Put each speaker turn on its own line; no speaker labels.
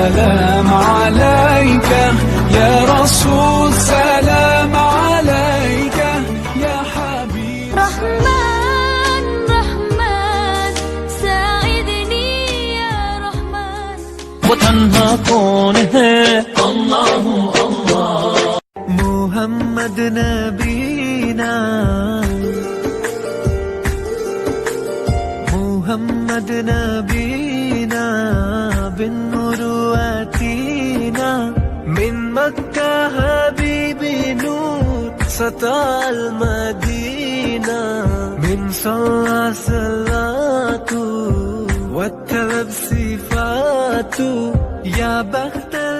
سلام عليك يا رسول، سلام عليك يا حبيب.
رحمن رحمن ساعدني يا رحمن.
वो तन्हा कौन है? अल्लाह अल्लाह। मोहम्मद नबीना, मोहम्मद नबीना बिन नूर अतीना मिन मक्का हबीबी नूर सताल मदीना मिन सलातु वत्तलब सिफातु या बख्तल